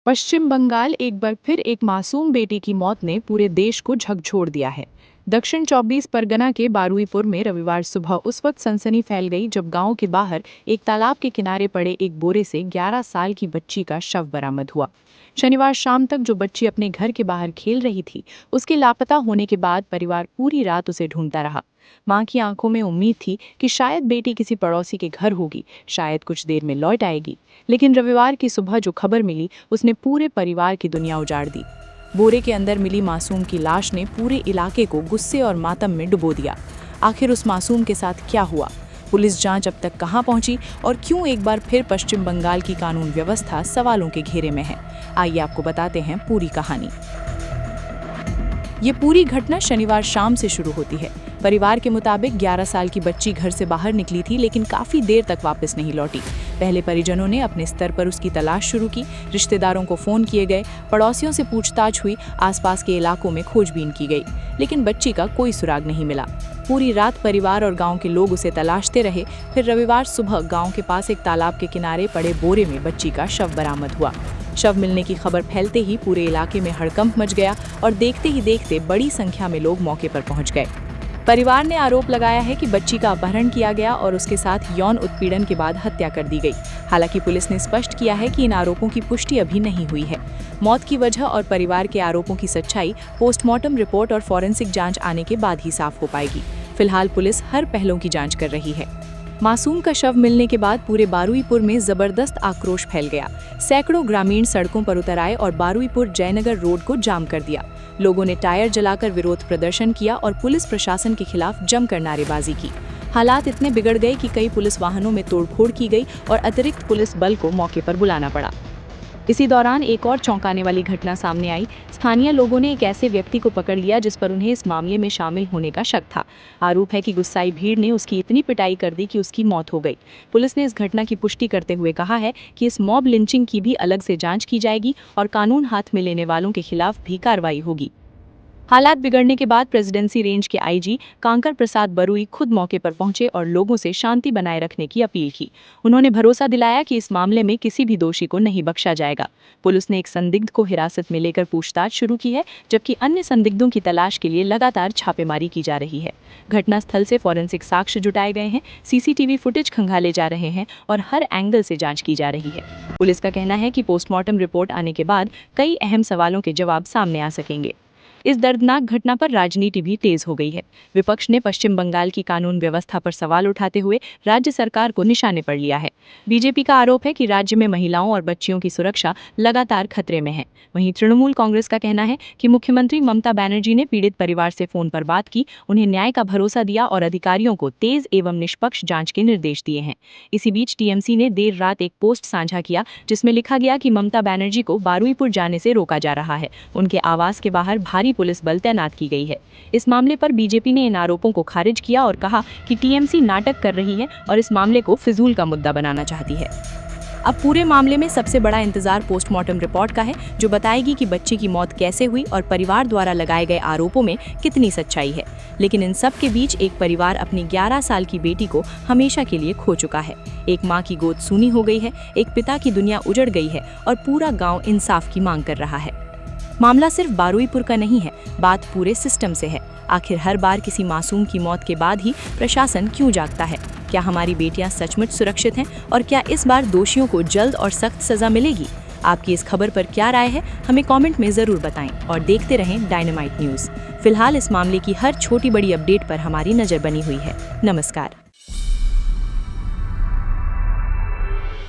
पश्चिम बंगाल एक बार फिर एक मासूम बेटी की मौत ने पूरे देश को झकझोर दिया है। दक्षिण 24 परगना के बारुईपुर में रविवार सुबह उस वक्त सनसनी फैल गई जब गांव के बाहर एक तालाब के किनारे पड़े एक बोरे से 11 साल की बच्ची का शव बरामद हुआ। शनिवार शाम तक जो बच्ची अपने घर के बाहर खेल रही थी, उसके लापता होने के बाद परिवार पूरी रात उसे ढूंढता रहा। मां की आंखों में उम्मीद थी कि शायद बेटी किसी पड़ोसी के घर होगी, शायद कुछ देर में लौट आएगी। लेकिन रविवार की सुबह जो खबर मिली उसने पूरे परिवार की दुनिया उजाड़ दी। बोरे के अंदर मिली मासूम की लाश ने पूरे इलाके को गुस्से और मातम में डुबो दिया। आखिर उस मासूम के साथ क्या हुआ? पुलिस जांच अब तक कहां पहुंची और क्यों एक बार फिर पश्चिम बंगाल की कानून व्यवस्था सवालों के घेरे में है? आइए आपको बताते हैं पूरी कहानी। ये पूरी घटना शनिवार शाम से शुरू होती है। परिवार के मुताबिक 11 साल की बच्ची घर से बाहर निकली थी, लेकिन काफी देर तक वापस नहीं लौटी। पहले परिजनों ने अपने स्तर पर उसकी तलाश शुरू की, रिश्तेदारों को फोन किए गए, पड़ोसियों से पूछताछ हुई, आसपास के इलाकों में खोजबीन की गई, लेकिन बच्ची का कोई सुराग नहीं मिला। पूरी रात परिवार और गांव के लोग उसे तलाशते रहे। फिर रविवार सुबह गांव के पास एक तालाब के किनारे पड़े बोरे में बच्ची का शव बरामद हुआ। शव मिलने की खबर फैलते ही पूरे इलाके में हड़कंप मच गया और देखते ही देखते बड़ी संख्या में लोग मौके पर पहुंच गए। परिवार ने आरोप लगाया है कि बच्ची का अपहरण किया गया और उसके साथ यौन उत्पीड़न के बाद हत्या कर दी गई। हालांकि पुलिस ने स्पष्ट किया है कि इन आरोपों की पुष्टि अभी नहीं हुई है। मौत की वजह और परिवार के आरोपों की सच्चाई पोस्टमार्टम रिपोर्ट और फॉरेंसिक जांच आने के बाद ही साफ हो पाएगी। फिलहाल पुलिस हर पहलू की जांच कर रही है। मासूम का शव मिलने के बाद पूरे बारुईपुर में जबरदस्त आक्रोश फैल गया। सैकड़ों ग्रामीण सड़कों पर उतर आए और बारुईपुर जयनगर रोड को जाम कर दिया। लोगों ने टायर जलाकर विरोध प्रदर्शन किया और पुलिस प्रशासन के खिलाफ जमकर नारेबाजी की। हालात इतने बिगड़ गए कि कई पुलिस वाहनों में तोड़फोड़ की गई और अतिरिक्त पुलिस बल को मौके पर बुलाना पड़ा। इसी दौरान एक और चौंकाने वाली घटना सामने आई। स्थानीय लोगों ने एक ऐसे व्यक्ति को पकड़ लिया जिस पर उन्हें इस मामले में शामिल होने का शक था। आरोप है कि गुस्साई भीड़ ने उसकी इतनी पिटाई कर दी कि उसकी मौत हो गई। पुलिस ने इस घटना की पुष्टि करते हुए कहा है कि इस मॉब लिंचिंग की भी अलग से जांच की जाएगी और कानून हाथ में लेने वालों के खिलाफ भी कार्रवाई होगी। हालात बिगड़ने के बाद प्रेसिडेंसी रेंज के आईजी कांकर प्रसाद बरुई खुद मौके पर पहुंचे और लोगों से शांति बनाए रखने की अपील की। उन्होंने भरोसा दिलाया कि इस मामले में किसी भी दोषी को नहीं बख्शा जाएगा। पुलिस ने एक संदिग्ध को हिरासत में लेकर पूछताछ शुरू की है, जबकि अन्य संदिग्धों की तलाश के लिए लगातार छापेमारी की जा रही है। घटनास्थल से फॉरेंसिक साक्ष्य जुटाए गए हैं, सीसीटीवी फुटेज खंगाले जा रहे हैं और हर एंगल से जांच की जा रही है। पुलिस का कहना है कि पोस्टमार्टम रिपोर्ट आने के बाद कई अहम सवालों के जवाब सामने आ सकेंगे। इस दर्दनाक घटना पर राजनीति भी तेज हो गई है। विपक्ष ने पश्चिम बंगाल की कानून व्यवस्था पर सवाल उठाते हुए राज्य सरकार को निशाने पर लिया है। बीजेपी का आरोप है कि राज्य में महिलाओं और बच्चियों की सुरक्षा लगातार खतरे में है। वहीं तृणमूल कांग्रेस का कहना है कि मुख्यमंत्री ममता बनर्जी ने पीड़ित परिवार से फोन पर बात की, उन्हें न्याय का भरोसा दिया और अधिकारियों को तेज एवं निष्पक्ष जांच के निर्देश दिए हैं। इसी बीच टीएमसी ने देर रात एक पोस्ट साझा किया जिसमें लिखा गया कि ममता बनर्जी को बारुईपुर जाने से रोका जा रहा है। उनके आवास के बाहर भारी पुलिस बल तैनात की गई है। इस मामले पर बीजेपी ने इन आरोपों को खारिज किया और कहा कि टीएमसी नाटक कर रही है और इस मामले को फिजूल का मुद्दा बनाना चाहती है। अब पूरे मामले में सबसे बड़ा इंतजार पोस्टमार्टम रिपोर्ट का है, जो बताएगी कि बच्ची की मौत कैसे हुई और परिवार द्वारा लगाए गए आरोपों में कितनी सच्चाई है। लेकिन इन सब के बीच एक परिवार अपनी 11 साल की बेटी को हमेशा के लिए खो चुका है। एक माँ की गोद सूनी हो गई है, एक पिता की दुनिया उजड़ गई है और पूरा गाँव इंसाफ की मांग कर रहा है। मामला सिर्फ बारुईपुर का नहीं है, बात पूरे सिस्टम से है। आखिर हर बार किसी मासूम की मौत के बाद ही प्रशासन क्यों जागता है? क्या हमारी बेटियां सचमुच सुरक्षित हैं और क्या इस बार दोषियों को जल्द और सख्त सजा मिलेगी? आपकी इस खबर पर क्या राय है, हमें कमेंट में जरूर बताएं और देखते रहें डायनामाइट न्यूज़। फिलहाल इस मामले की हर छोटी बड़ी अपडेट पर हमारी नजर बनी हुई है। नमस्कार।